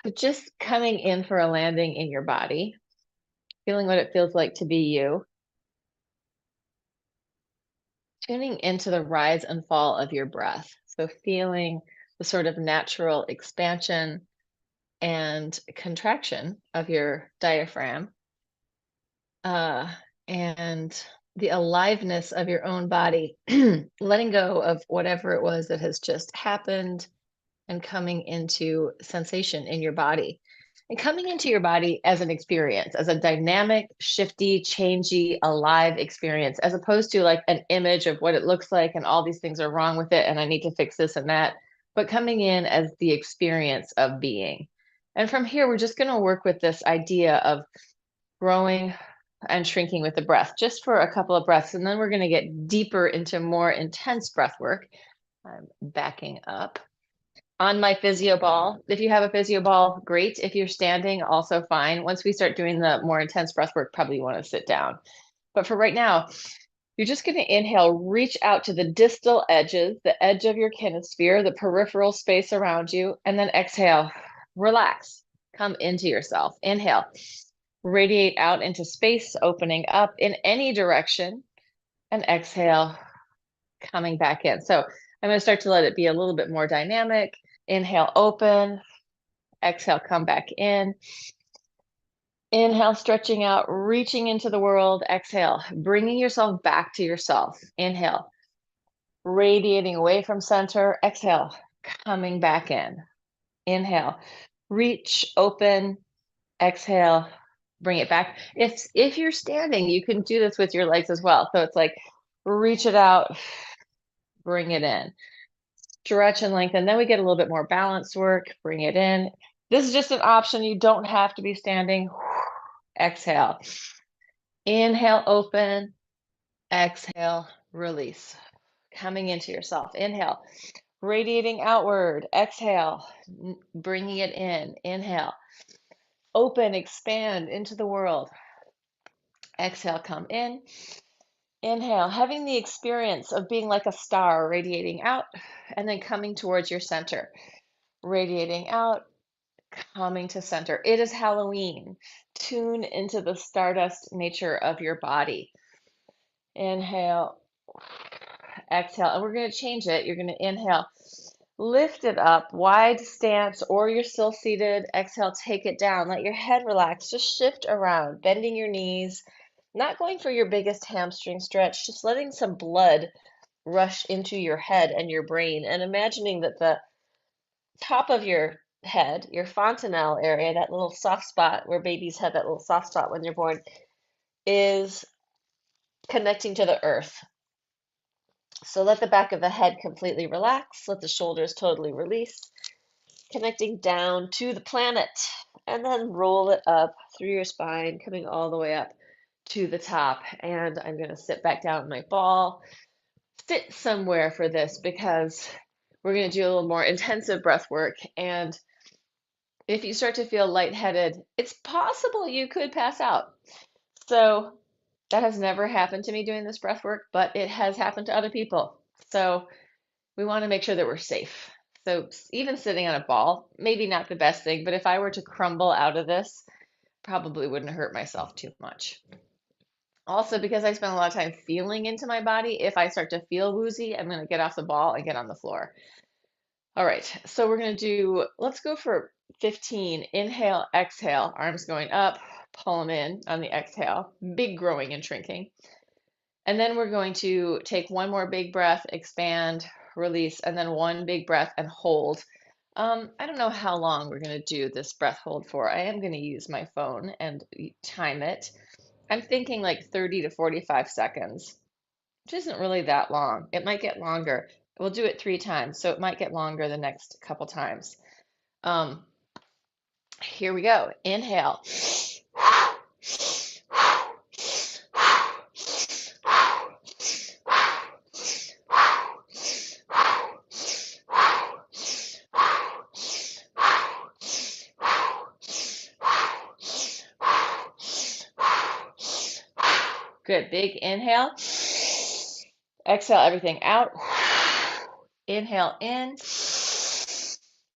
So just coming in for a landing in your body, feeling what it feels like to be you, tuning into the rise and fall of your breath. So feeling the sort of natural expansion and contraction of your diaphragm, uh, and the aliveness of your own body, letting go of whatever it was that has just happened and coming into sensation in your body. And coming into your body as an experience, as a dynamic, shifty, changey, alive experience, as opposed to like an image of what it looks like and all these things are wrong with it and I need to fix this and that, but coming in as the experience of being. And from here, we're just going to work with this idea of growing and shrinking with the breath, just for a couple of breaths. And then we're going to get deeper into more intense breath work. I'm backing up on my physio ball. If you have a physio ball, great. If you're standing, also fine. Once we start doing the more intense breath work, probably you want to sit down. But for right now, you're just going to inhale, reach out to the distal edges, the edge of your kinesphere, the peripheral space around you, and then exhale, relax, come into yourself. Inhale, radiate out into space, opening up in any direction, and exhale, coming back in. So I'm going to start to let it be a little bit more dynamic. Inhale, open. Exhale, come back in. Inhale, stretching out, reaching into the world. Exhale, bringing yourself back to yourself. Inhale, radiating away from center. Exhale, coming back in. Inhale, reach, open. Exhale, bring it back. If you're standing, you can do this with your legs as well. So it's like reach it out, bring it in. Stretch and lengthen. Then we get a little bit more balance work. Bring it in. This is just an option. You don't have to be standing. Exhale. Inhale, open. Exhale, release. Coming into yourself. Inhale, radiating outward. Exhale, bringing it in. Inhale, open, expand into the world. Exhale, come in. Inhale, having the experience of being like a star radiating out and then coming towards your center. Radiating out, coming to center. It is Halloween. Tune into the stardust nature of your body. Inhale, exhale, and we're going to change it. You're going to inhale, lift it up, wide stance, or you're still seated. Exhale, take it down. Let your head relax. Just shift around, bending your knees, not going for your biggest hamstring stretch, just letting some blood rush into your head and your brain, and imagining that the top of your head, your fontanelle area, that little soft spot where babies have that little soft spot when they're born, is connecting to the earth. So let the back of the head completely relax, let the shoulders totally release, connecting down to the planet, and then roll it up through your spine, coming all the way up to the top. And I'm going to sit back down in my ball, sit somewhere for this because we're going to do a little more intensive breath work. And if you start to feel lightheaded, it's possible you could pass out. So that has never happened to me doing this breath work, but it has happened to other people. So we want to make sure that we're safe. So even sitting on a ball, maybe not the best thing, but if I were to crumble out of this, probably wouldn't hurt myself too much. Also, because I spend a lot of time feeling into my body, if I start to feel woozy, I'm going to get off the ball and get on the floor. All right, so we're going to do, let's go for 15. Inhale, exhale, arms going up, pull them in on the exhale, big growing and shrinking. And then we're going to take one more big breath, expand, release, and then one big breath and hold. I don't know how long we're going to do this breath hold for. I am going to use my phone and time it. I'm thinking like 30 to 45 seconds, which isn't really that long. It might get longer. We'll do it 3 times, so it might get longer the next couple times. Um, Here we go. Inhale. Good. Big inhale. Exhale everything out. Inhale in.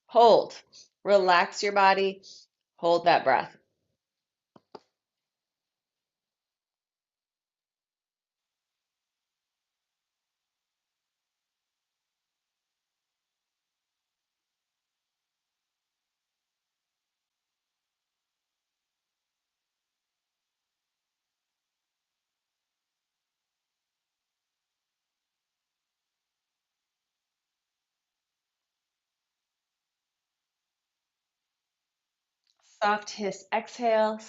Hold. Relax your body, hold that breath. Soft hiss exhale.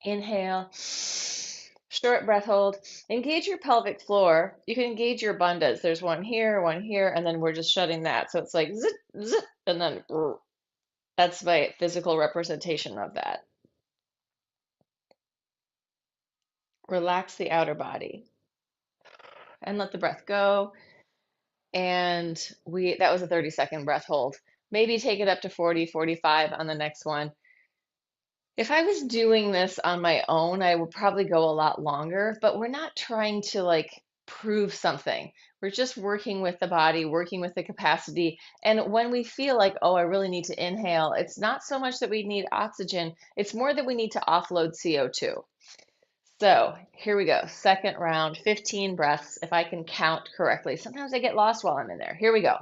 Inhale. Short breath hold. Engage your pelvic floor. You can engage your bandhas. There's one here, and then we're just shutting that. So it's like zit, zit, and then that's my physical representation of that. Relax the outer body and let the breath go. And that was a 30-second breath hold. Maybe take it up to 40, 45 on the next one. If I was doing this on my own, I would probably go a lot longer, but we're not trying to like prove something. We're just working with the body, working with the capacity. And when we feel like, oh, I really need to inhale, it's not so much that we need oxygen, it's more that we need to offload CO2. So here we go. Second round, 15 breaths, if I can count correctly. Sometimes I get lost while I'm in there. Here we go.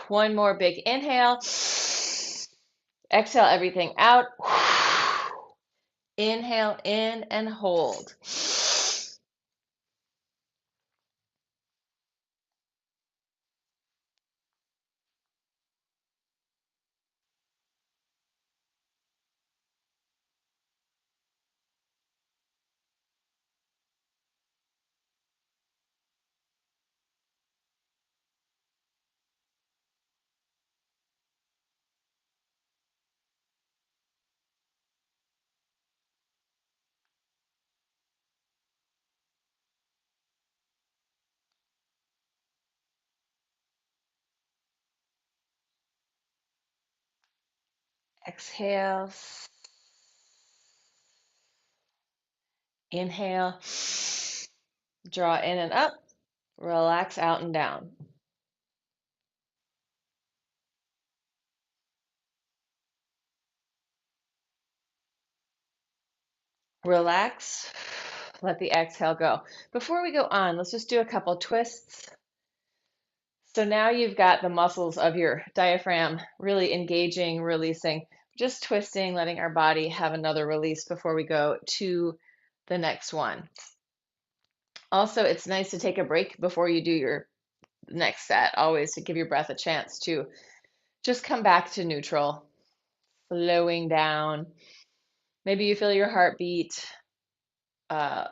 One more big inhale. Exhale everything out. Inhale in and hold. Exhale. Inhale. Draw in and up. Relax out and down. Relax. Let the exhale go. Before we go on, let's just do a couple twists. So now you've got the muscles of your diaphragm really engaging, releasing, just twisting, letting our body have another release before we go to the next one. Also, it's nice to take a break before you do your next set, always to give your breath a chance to just come back to neutral, slowing down. Maybe you feel your heartbeat.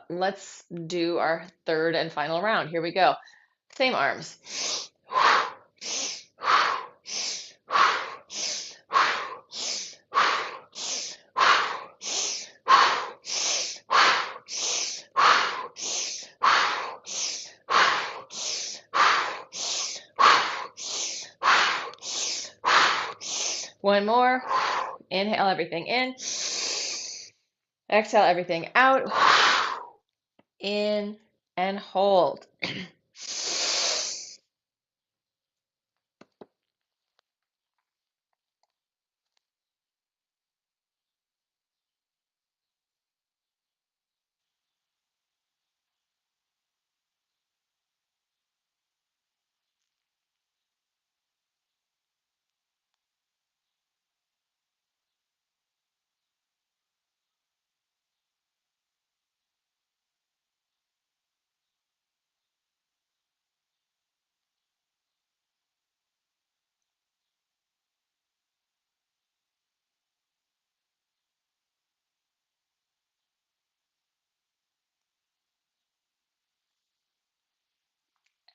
Let's do our third and final round. Here we go. Same arms. One more. Inhale everything in. Exhale everything out. In and hold.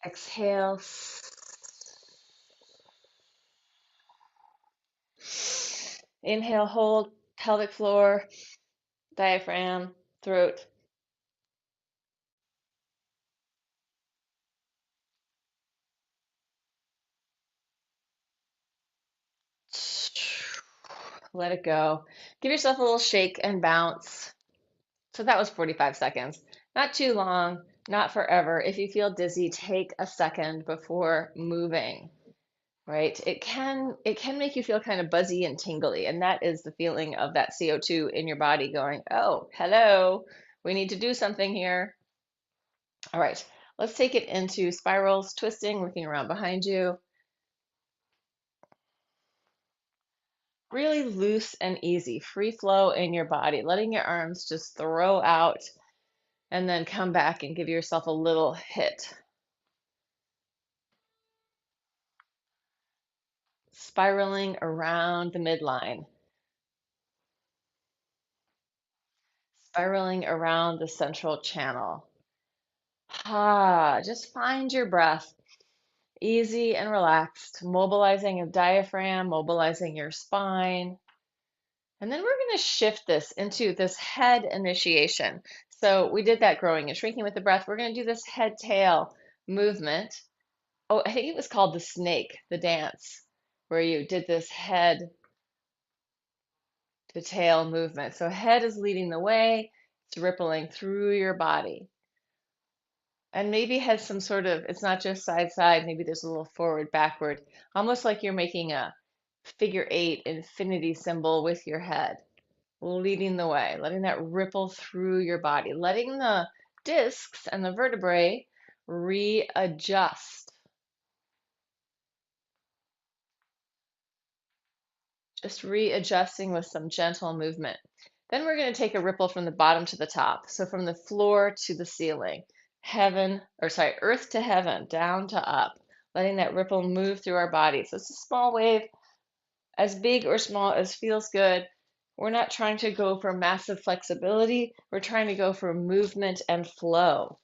Exhale. Inhale, hold, pelvic floor, diaphragm, throat. Let it go. Give yourself a little shake and bounce. So that was 45 seconds. Not too long, not forever. If you feel dizzy, take a second before moving, right? It can make you feel kind of buzzy and tingly, and that is the feeling of that CO2 in your body going, "Oh, hello. We need to do something here." All right. Let's take it into spirals, twisting, looking around behind you. Really loose and easy, free flow in your body, letting your arms just throw out and then come back and give yourself a little hit. Spiraling around the midline, spiraling around the central channel. Just find your breath, easy and relaxed, mobilizing your diaphragm, mobilizing your spine. And then we're going to shift this into this head initiation. So we did that growing and shrinking with the breath. We're going to do this head tail movement. Oh, I think it was called the snake, the dance, where you did this head to tail movement. So head is leading the way, it's rippling through your body. And maybe has some sort of, it's not just side side, maybe there's a little forward, backward, almost like you're making a figure eight infinity symbol with your head, leading the way, letting that ripple through your body, letting the discs and the vertebrae readjust. Just readjusting with some gentle movement. Then we're going to take a ripple from the bottom to the top. So from the floor to the ceiling, earth to heaven, down to up, letting that ripple move through our body. So it's a small wave, as big or small as feels good. We're not trying to go for massive flexibility. We're trying to go for movement and flow.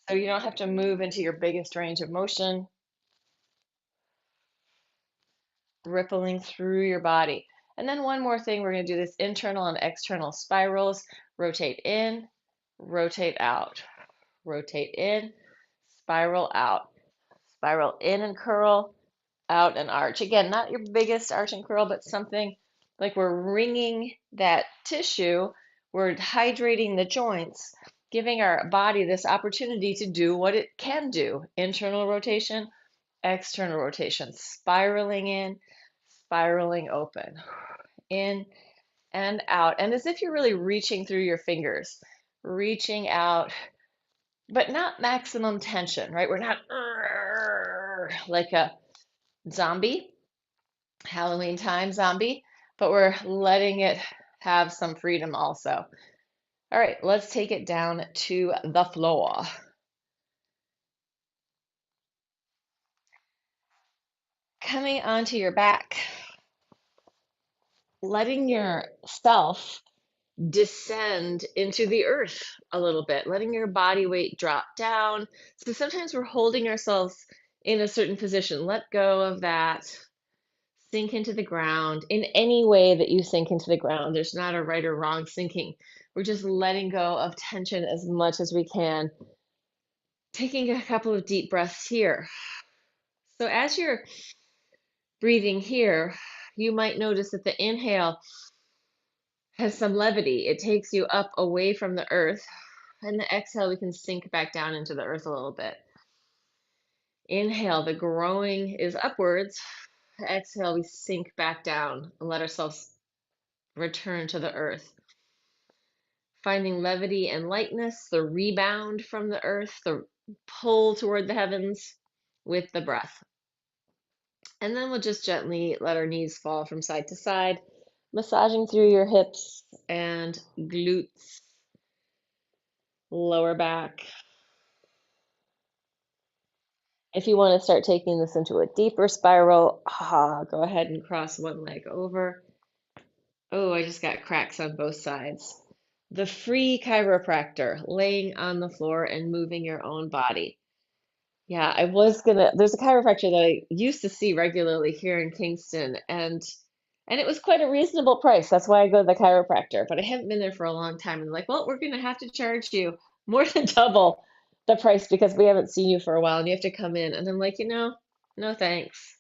So you don't have to move into your biggest range of motion, rippling through your body. And then one more thing, we're going to do this internal and external spirals. Rotate in, rotate out, rotate in, spiral out, spiral in and curl, out and arch. Again, not your biggest arch and curl, but something like we're wringing that tissue, we're hydrating the joints, giving our body this opportunity to do what it can do. Internal rotation, external rotation, spiraling in, spiraling open, in and out. And as if you're really reaching through your fingers, reaching out, but not maximum tension, right? We're not like a zombie, Halloween time zombie, but we're letting it have some freedom also. All right, let's take it down to the floor. Coming onto your back, letting yourself descend into the earth a little bit, letting your body weight drop down. So sometimes we're holding ourselves in a certain position. Let go of that. Sink into the ground in any way that you sink into the ground. There's not a right or wrong sinking. We're just letting go of tension as much as we can. Taking a couple of deep breaths here. So as you're breathing here, you might notice that the inhale has some levity. It takes you up away from the earth. And the exhale, we can sink back down into the earth a little bit. Inhale, the growing is upwards. Exhale, we sink back down and let ourselves return to the earth. Finding levity and lightness, the rebound from the earth, the pull toward the heavens with the breath. And then we'll just gently let our knees fall from side to side, massaging through your hips and glutes, lower back. If you want to start taking this into a deeper spiral, go ahead and cross one leg over. Oh, I just got cracks on both sides. The free chiropractor, laying on the floor and moving your own body. Yeah, there's a chiropractor that I used to see regularly here in Kingston, and it was quite a reasonable price. That's why I go to the chiropractor, but I haven't been there for a long time. And they're like, well, we're gonna have to charge you more than double the price because we haven't seen you for a while and you have to come in. And I'm like, no thanks.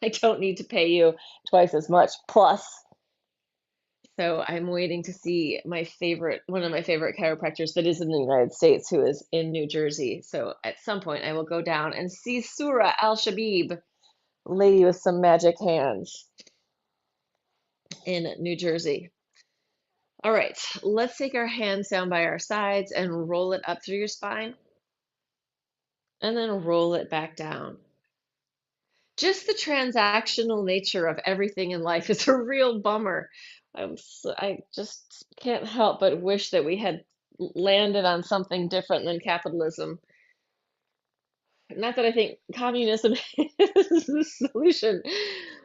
I don't need to pay you twice as much plus. So I'm waiting to see one of my favorite chiropractors that is in the United States, who is in New Jersey. So at some point I will go down and see Surah Al-Shabib, lady with some magic hands in New Jersey. All right, let's take our hands down by our sides and roll it up through your spine and then roll it back down. Just the transactional nature of everything in life is a real bummer. I just can't help but wish that we had landed on something different than capitalism. Not that I think communism is the solution,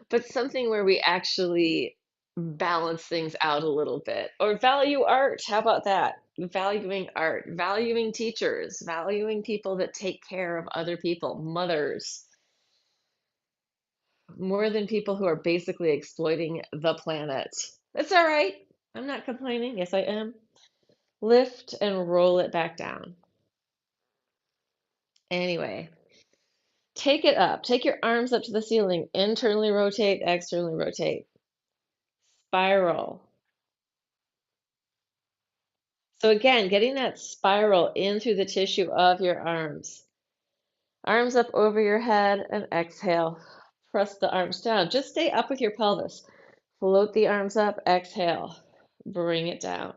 but something where we actually balance things out a little bit. Or value art. How about that? Valuing art, valuing teachers, valuing people that take care of other people, mothers, more than people who are basically exploiting the planet. That's all right. I'm not complaining. Yes, I am. Lift and roll it back down. Anyway, take it up. Take your arms up to the ceiling. Internally rotate, externally rotate. Spiral. So again, getting that spiral in through the tissue of your arms. Arms up over your head and exhale. Press the arms down. Just stay up with your pelvis. Float the arms up. Exhale. Bring it down.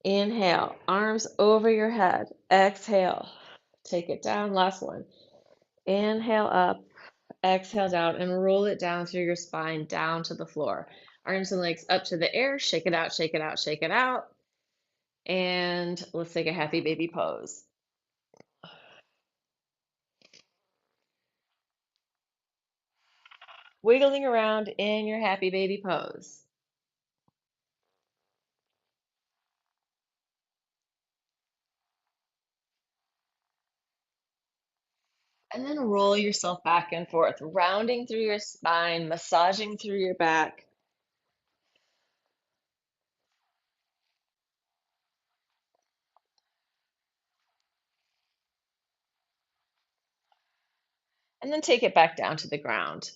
Inhale, arms over your head. Exhale, take it down. Last one. Inhale up, exhale down, and roll it down through your spine down to the floor. Arms and legs up to the air. Shake it out, shake it out, shake it out. And let's take a happy baby pose. Wiggling around in your happy baby pose. And then roll yourself back and forth, rounding through your spine, massaging through your back. And then take it back down to the ground.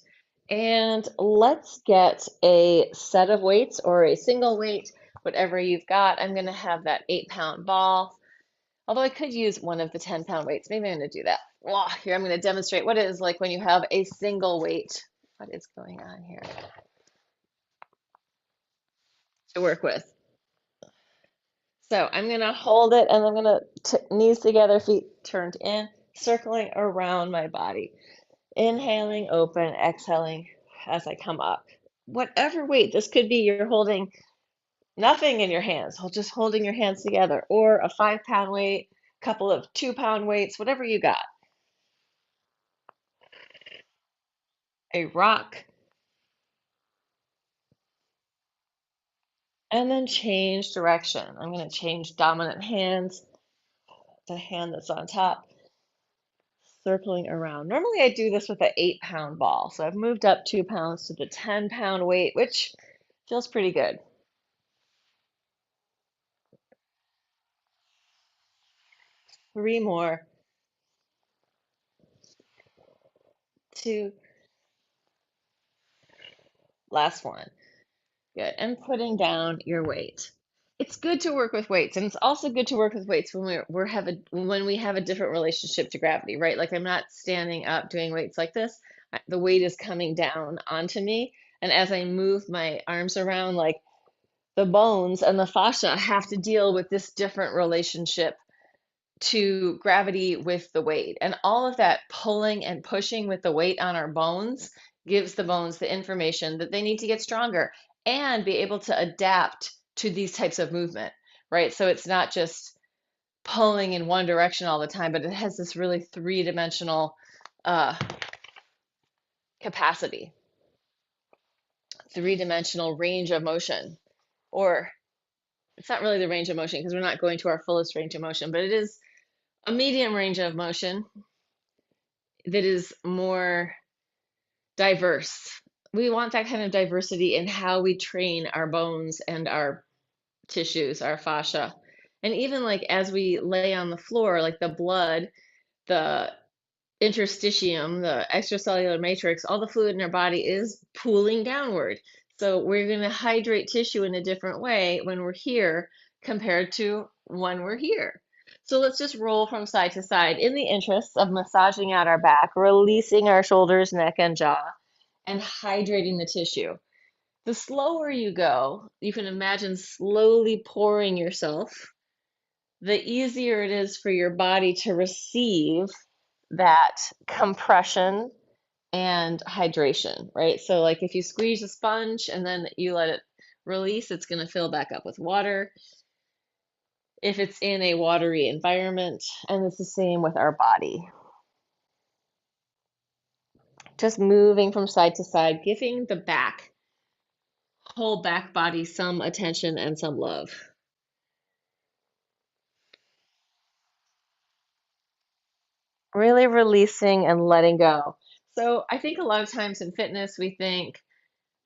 And let's get a set of weights or a single weight, whatever you've got. I'm going to have that 8-pound ball, although I could use one of the 10-pound weights. Maybe I'm going to do that. Here, I'm going to demonstrate what it is like when you have a single weight. What is going on here to work with? So I'm going to hold it and I'm going to knees together, feet turned in, circling around my body. Inhaling, open, exhaling as I come up. Whatever weight, this could be you're holding nothing in your hands, just holding your hands together, or a 5-pound weight, couple of 2-pound weights, whatever you got. A rock, and then change direction. I'm going to change dominant hands, the hand that's on top, circling around. Normally I do this with an 8-pound ball, so I've moved up 2 pounds to the 10-pound weight, which feels pretty good. Three more. Two. Last one. Good. And putting down your weight. It's good to work with weights, and it's also good to work with weights when when we have a different relationship to gravity, right? Like I'm not standing up doing weights like this. The weight is coming down onto me, and as I move my arms around, like the bones and the fascia have to deal with this different relationship to gravity with the weight. And all of that pulling and pushing with the weight on our bones gives the bones the information that they need to get stronger and be able to adapt to these types of movement, right? So it's not just pulling in one direction all the time, but it has this really three-dimensional uh, capacity, three-dimensional range of motion. Or it's not really the range of motion because we're not going to our fullest range of motion, but it is a medium range of motion that is more diverse. We want that kind of diversity in how we train our bones and our tissues, our fascia. And even like as we lay on the floor, like the blood, the interstitium, the extracellular matrix, all the fluid in our body is pooling downward. So we're going to hydrate tissue in a different way when we're here compared to when we're here. So let's just roll from side to side in the interest of massaging out our back, releasing our shoulders, neck, and jaw, and hydrating the tissue. The slower you go, you can imagine slowly pouring yourself, the easier it is for your body to receive that compression and hydration, right? So, like if you squeeze a sponge and then you let it release, it's going to fill back up with water if it's in a watery environment. And it's the same with our body. Just moving from side to side, giving the back, whole back body some attention and some love. Really releasing and letting go. So, I think a lot of times in fitness, we think,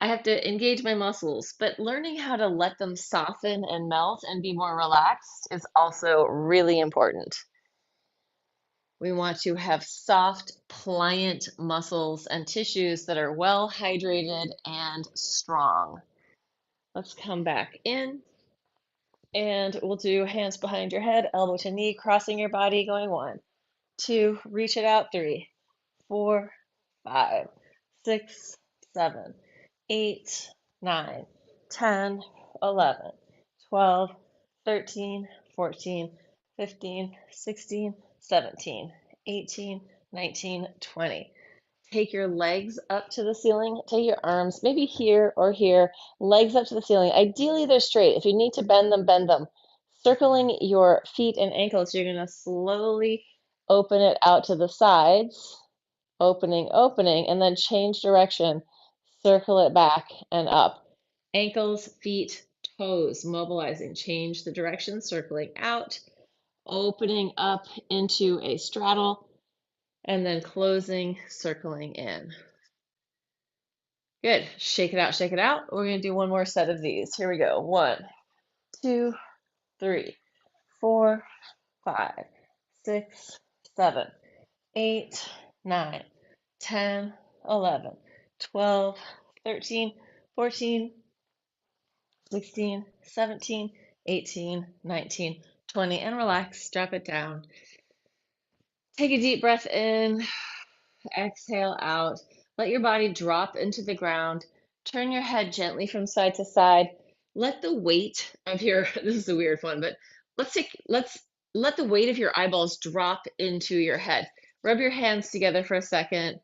I have to engage my muscles, but learning how to let them soften and melt and be more relaxed is also really important. We want to have soft, pliant muscles and tissues that are well hydrated and strong. Let's come back in and we'll do hands behind your head, elbow to knee, crossing your body, going 1, 2, reach it out, 3, 4, 5, 6, 7, 8, 9, 10, 11, 12, 13, 14, 15, 16, 17, 18, 19, 20. Take your legs up to the ceiling. Take your arms, maybe here or here, legs up to the ceiling. Ideally, they're straight. If you need to bend them, bend them. Circling your feet and ankles, you're going to slowly open it out to the sides, opening, opening, and then change direction. Circle it back and up. Ankles, feet, toes, mobilizing. Change the direction, circling out, opening up into a straddle, and then closing, circling in. Good. Shake it out, shake it out. We're going to do one more set of these. Here we go. 1, 2, 3, 4, 5, 6, 7, 8, 9, 10, 11, 12, 13, 14, 16, 17, 18, 19, 20, and relax. Drop it down. Take a deep breath in, exhale out. Let your body drop into the ground. Turn your head gently from side to side. Let the weight of your, this is a weird one, but let's let the weight of your eyeballs drop into your head. Rub your hands together for a second.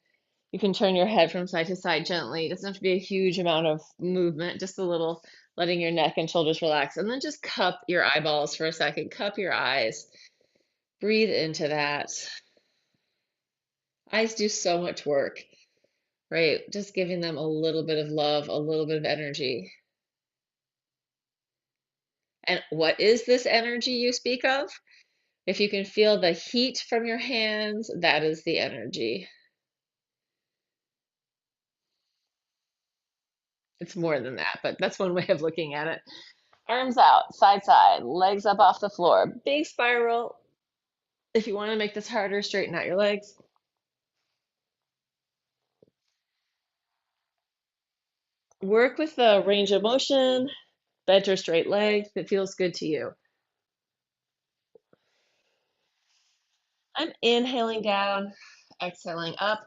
You can turn your head from side to side gently. It doesn't have to be a huge amount of movement, just a little, letting your neck and shoulders relax. And then just cup your eyeballs for a second. Cup your eyes. Breathe into that. Eyes do so much work, right? Just giving them a little bit of love, a little bit of energy. And what is this energy you speak of? If you can feel the heat from your hands, that is the energy. It's more than that, but that's one way of looking at it. Arms out, side side, legs up off the floor. Big spiral. If you want to make this harder, straighten out your legs. Work with the range of motion, bent or straight legs if it feels good to you. I'm inhaling down, exhaling up.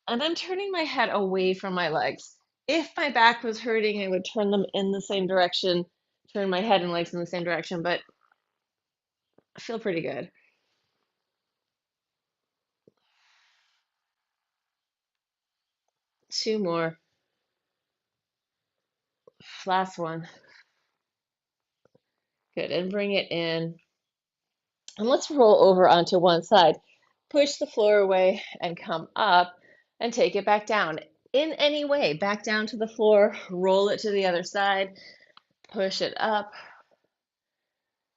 And I'm turning my head away from my legs. If my back was hurting, I would turn them in the same direction, turn my head and legs in the same direction, but I feel pretty good. 2 more. Last one. Good. And bring it in. And let's roll over onto one side. Push the floor away and come up and take it back down. In any way, back down to the floor, roll it to the other side, push it up,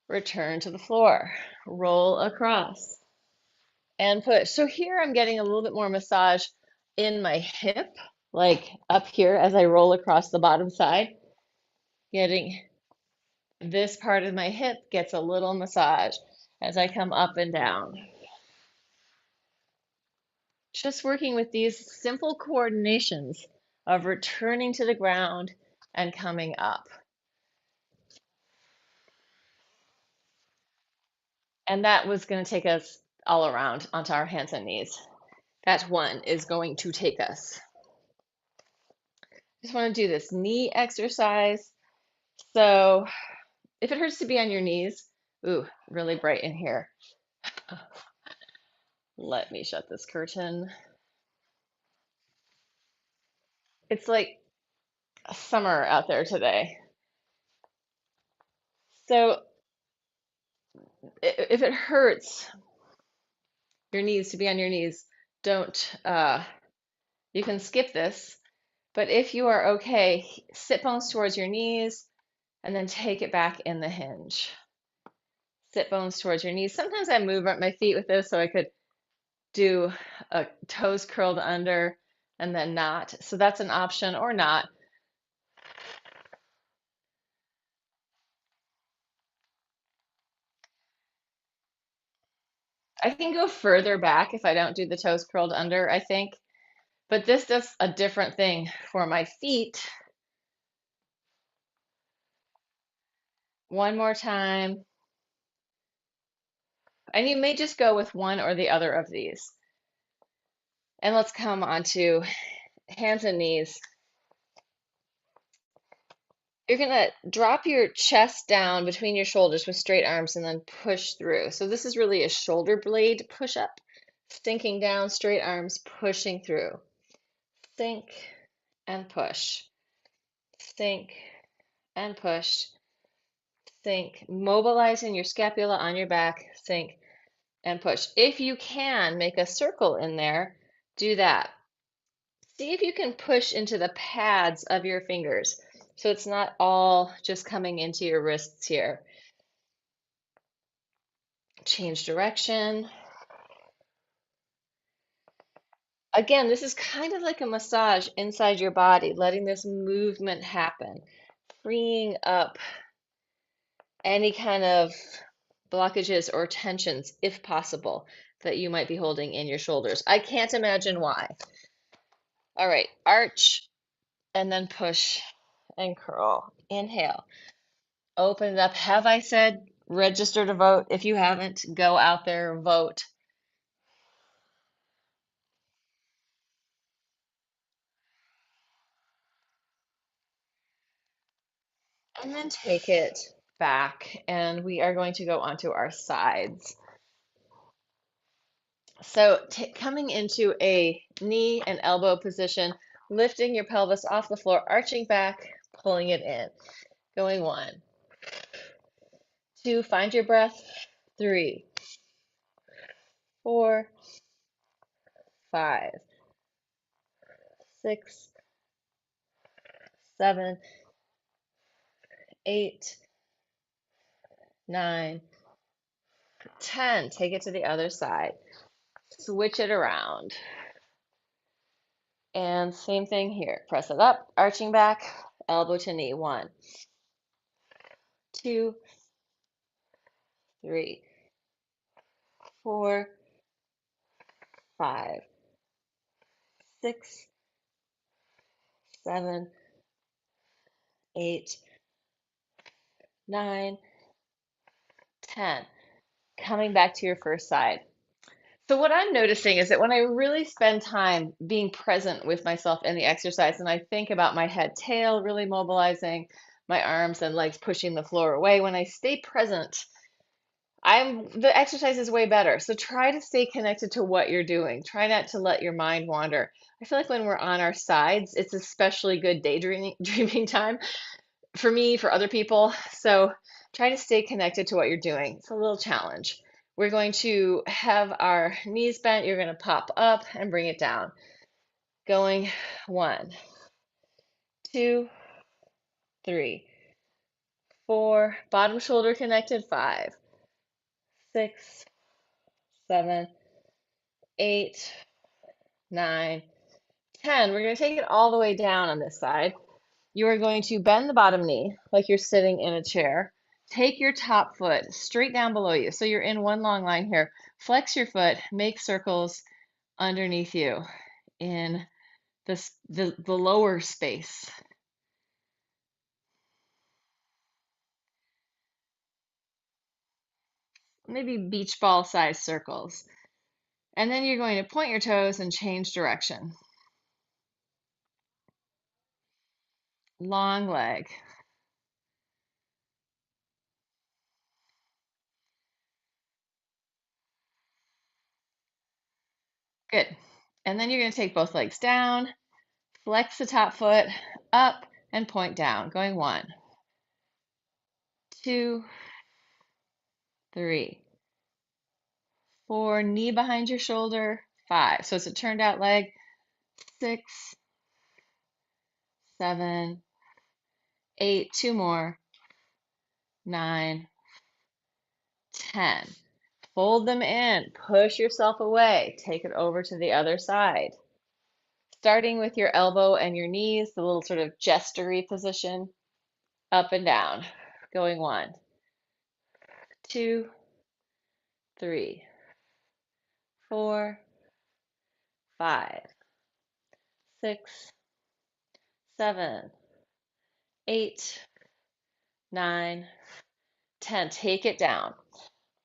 return to the floor, roll across, and push. So here I'm getting a little bit more massage in my hip like up here as I roll across the bottom side, getting this part of my hip gets a little massage as I come up and down. Just working with these simple coordinations of returning to the ground and coming up. And that was going to take us all around onto our hands and knees. That one is going to take us. Just want to do this knee exercise. So if it hurts to be on your knees, ooh, really bright in here. Let me shut this curtain. It's like summer out there today. So if it hurts your knees to be on your knees, don't, you can skip this. But if you are okay, sit bones towards your knees and then take it back in the hinge. Sit bones towards your knees. Sometimes I move my feet with this so I could do a toes curled under and then not. So that's an option or not. I can go further back if I don't do the toes curled under, I think. But this does a different thing for my feet. One more time. And you may just go with one or the other of these. And let's come on to hands and knees. You're gonna drop your chest down between your shoulders with straight arms and then push through. So this is really a shoulder blade push up. Sinking down, straight arms, pushing through. Sink and push. Sink and push. Sink. Mobilizing your scapula on your back. Sink and push. If you can make a circle in there, do that. See if you can push into the pads of your fingers so it's not all just coming into your wrists here. Change direction. Again, this is kind of like a massage inside your body, letting this movement happen, freeing up any kind of blockages or tensions, if possible, that you might be holding in your shoulders. I can't imagine why. All right, arch and then push and curl. Inhale, open it up. Have I said register to vote? If you haven't, go out there, vote. And then take it back, and we are going to go onto our sides. So coming into a knee and elbow position, lifting your pelvis off the floor, arching back, pulling it in. Going 1, 2, find your breath. 3, 4, 5, 6, 7, 8, 9, 10. Take it to the other side. Switch it around. And same thing here. Press it up, arching back, elbow to knee. 1, 2, 3, 4, 5, 6, 7, 8, 9, 10. Coming back to your first side. So what I'm noticing is that when I really spend time being present with myself in the exercise and I think about my head, tail really mobilizing, my arms and legs pushing the floor away, when I stay present, the exercise is way better. So try to stay connected to what you're doing. Try not to let your mind wander. I feel like when we're on our sides, it's especially good daydreaming dreaming time for me, for other people. So try to stay connected to what you're doing. It's a little challenge. We're going to have our knees bent. You're going to pop up and bring it down. Going 1, 2, 3, 4, bottom shoulder connected. 5, 6, 7, 8, 9, 10, we're going to take it all the way down on this side. You are going to bend the bottom knee like you're sitting in a chair. Take your top foot straight down below you. So you're in one long line here. Flex your foot, make circles underneath you in the lower space. Maybe beach ball size circles. And then you're going to point your toes and change direction. Long leg. Good. And then you're going to take both legs down, flex the top foot up, and point down. Going 1, 2, 3, 4. Knee behind your shoulder. 5. So it's a turned out leg. 6, 7, 8. 2 more. 9, 10. Fold them in. Push yourself away. Take it over to the other side. Starting with your elbow and your knees, the little sort of gestury position, up and down. Going 1, 2, 3, 4, 5, 6, 7, 8, 9, 10. Take it down.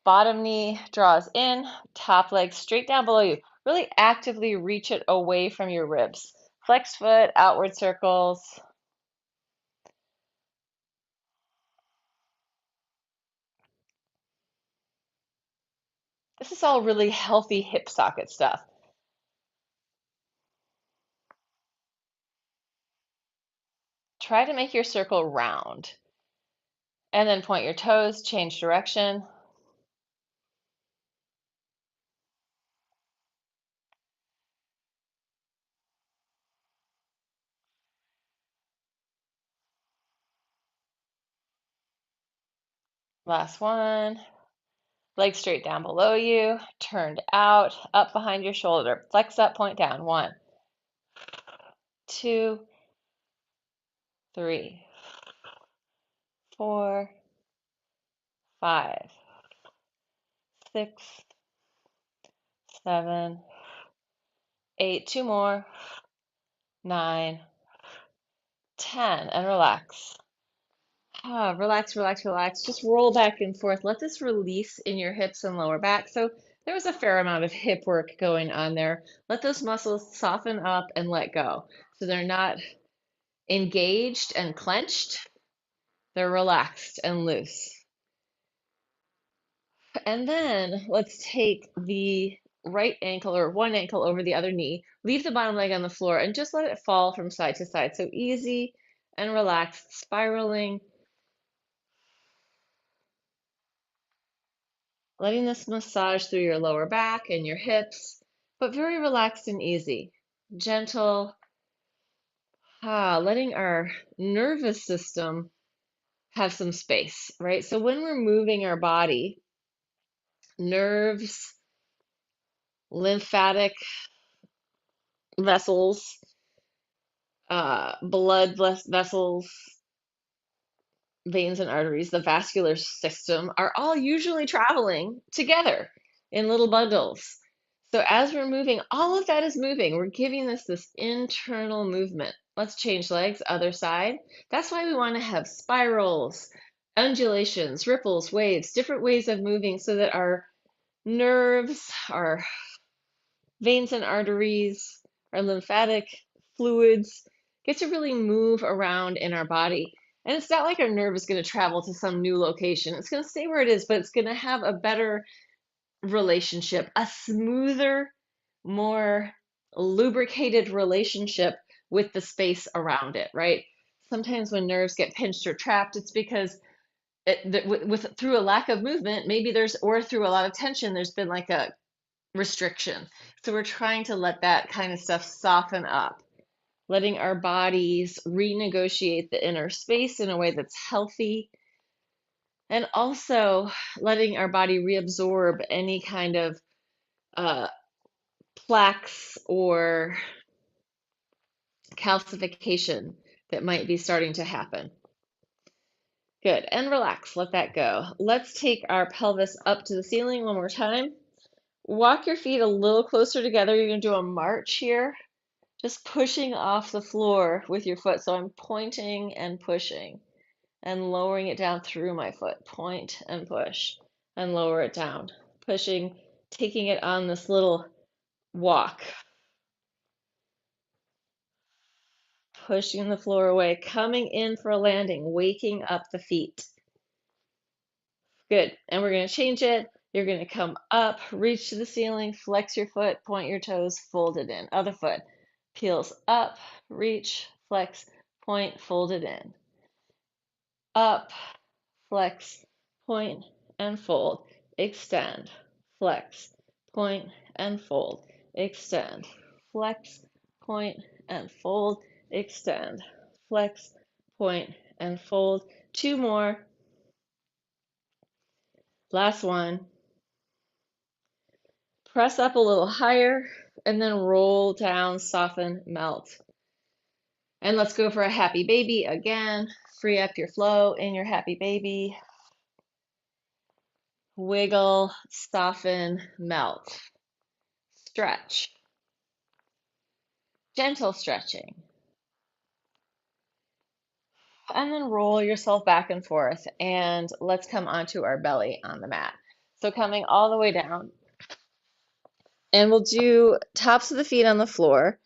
Bottom knee draws in, top leg straight down below you. Really actively reach it away from your ribs. Flex foot, outward circles. This is all really healthy hip socket stuff. Try to make your circle round. And then point your toes, change direction. Last one. Legs straight down below you, turned out, up behind your shoulder. Flex up, point down. 1, 2, 3, 4, 5, 6, 7, 8. 2 more. 9, 10. And relax. Relax, relax, relax. Just roll back and forth. Let this release in your hips and lower back. So there was a fair amount of hip work going on there. Let those muscles soften up and let go. So they're not engaged and clenched. They're relaxed and loose. And then let's take the right ankle or one ankle over the other knee, leave the bottom leg on the floor, and just let it fall from side to side. So easy and relaxed, spiraling, letting this massage through your lower back and your hips, but very relaxed and easy. Gentle, letting our nervous system have some space, right? So when we're moving our body, nerves, lymphatic vessels, blood vessels, veins and arteries, the vascular system are all usually traveling together in little bundles. So as we're moving, all of that is moving. We're giving this internal movement. Let's change legs, other side. That's why we want to have spirals, undulations, ripples, waves, different ways of moving so that our nerves, our veins and arteries, our lymphatic fluids get to really move around in our body. And it's not like our nerve is going to travel to some new location. It's going to stay where it is, but it's going to have a better relationship, a smoother, more lubricated relationship with the space around it, right? Sometimes when nerves get pinched or trapped, it's because through a lack of movement, maybe or through a lot of tension, there's been like a restriction. So we're trying to let that kind of stuff soften up, letting our bodies renegotiate the inner space in a way that's healthy, and also letting our body reabsorb any kind of uh, plaques or calcification that might be starting to happen. Good, and relax, let that go. Let's take our pelvis up to the ceiling one more time. Walk your feet a little closer together. You're going to do a march here, just pushing off the floor with your foot. So I'm pointing and pushing and lowering it down through my foot. Point and push and lower it down. Pushing, taking it on this little walk. Pushing the floor away, coming in for a landing, waking up the feet. Good, and we're going to change it. You're going to come up, reach to the ceiling, flex your foot, point your toes, fold it in. Other foot peels up, reach, flex, point, fold it in. Up, flex, point, and fold. Extend, flex, point, and fold. Extend, flex, point, and fold. Extend, flex, point, and fold. Two more. Last one. Press up a little higher and then roll down, soften, melt. And let's go for a happy baby again. Free up your flow in your happy baby. Wiggle, soften, melt. Stretch. Gentle stretching. And then roll yourself back and forth. And let's come onto our belly on the mat. So coming all the way down. And we'll do tops of the feet on the floor.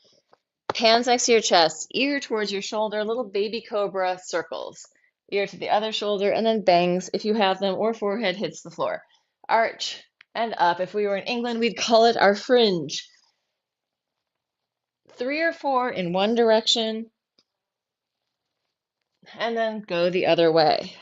Hands next to your chest, ear towards your shoulder, little baby cobra circles. Ear to the other shoulder, and then bangs if you have them, or forehead hits the floor. Arch and up. If we were in England, we'd call it our fringe. 3 or 4 in one direction, and then go the other way.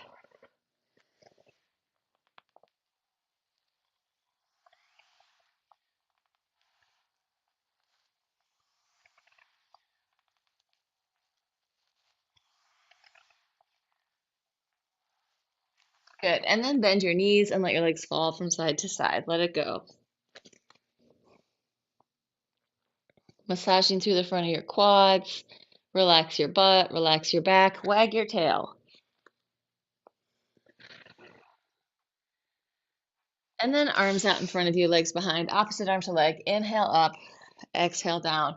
Good, and then bend your knees and let your legs fall from side to side. Let it go. Massaging through the front of your quads. Relax your butt, relax your back, wag your tail. And then arms out in front of you, legs behind, opposite arm to leg. Inhale up, exhale down.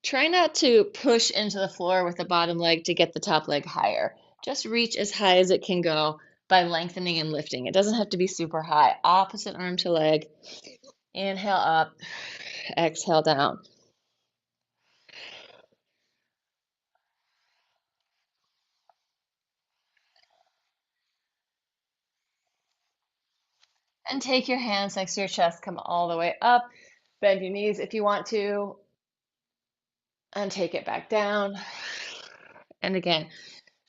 Try not to push into the floor with the bottom leg to get the top leg higher. Just reach as high as it can go by lengthening and lifting. It doesn't have to be super high. Opposite arm to leg. Inhale up, exhale down. And take your hands next to your chest, come all the way up. Bend your knees if you want to. And take it back down. And again,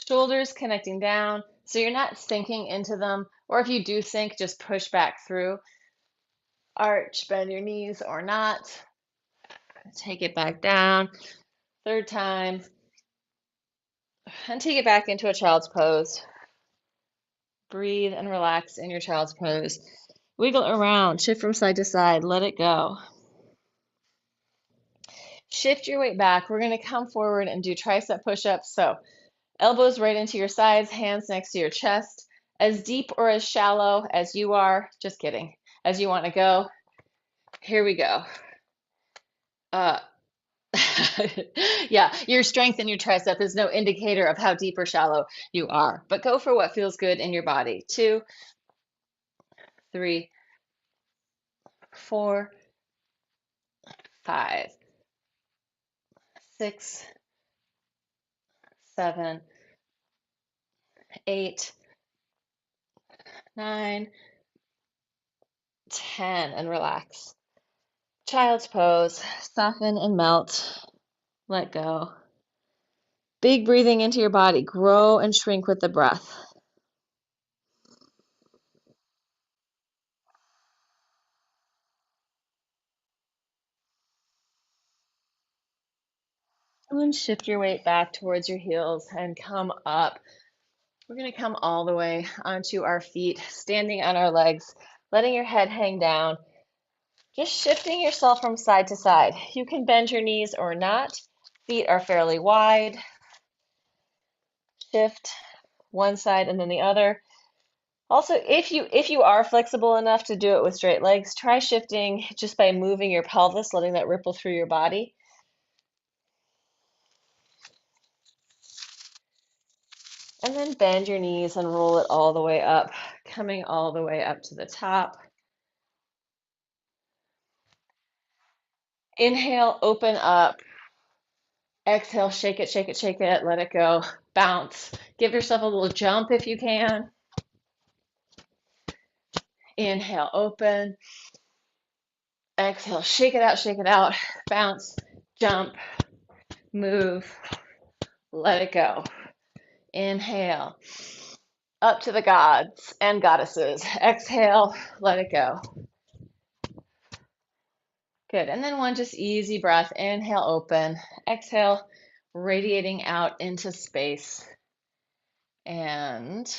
shoulders connecting down. So you're not sinking into them. Or if you do sink, just push back through. Arch, bend your knees or not. Take it back down. Third time. And take it back into a child's pose. Breathe and relax in your child's pose. Wiggle around, shift from side to side, let it go. Shift your weight back. We're going to come forward and do tricep push-ups. So elbows right into your sides, hands next to your chest, as deep or as shallow as you are. Just kidding. As you want to go. Here we go. Yeah, your strength in your tricep is no indicator of how deep or shallow you are, but go for what feels good in your body. 2, 3, 4, 5, 6, 7, 8, 9, 10, and relax. Child's pose, soften and melt, let go. Big breathing into your body, grow and shrink with the breath. And then shift your weight back towards your heels and come up. We're going to come all the way onto our feet, standing on our legs, letting your head hang down, just shifting yourself from side to side. You can bend your knees or not. Feet are fairly wide. Shift one side and then the other. Also, if you are flexible enough to do it with straight legs, try shifting just by moving your pelvis, letting that ripple through your body. And then bend your knees and roll it all the way up, coming all the way up to the top. Inhale, open up. Exhale, shake it, shake it, shake it, let it go. Bounce. Give yourself a little jump if you can. Inhale, open. Exhale, shake it out. Bounce, jump, move, let it go. Inhale, up to the gods and goddesses. Exhale, let it go. Good. And then one just easy breath. Inhale, open. Exhale, radiating out into space. And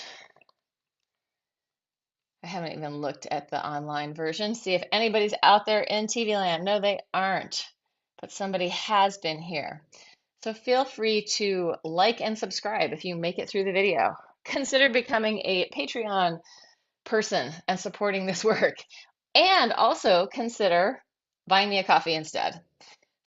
I haven't even looked at the online version. See if anybody's out there in TV land. No, they aren't, but somebody has been here. So feel free to like and subscribe if you make it through the video. Consider becoming a Patreon person and supporting this work. And also consider buying me a coffee instead.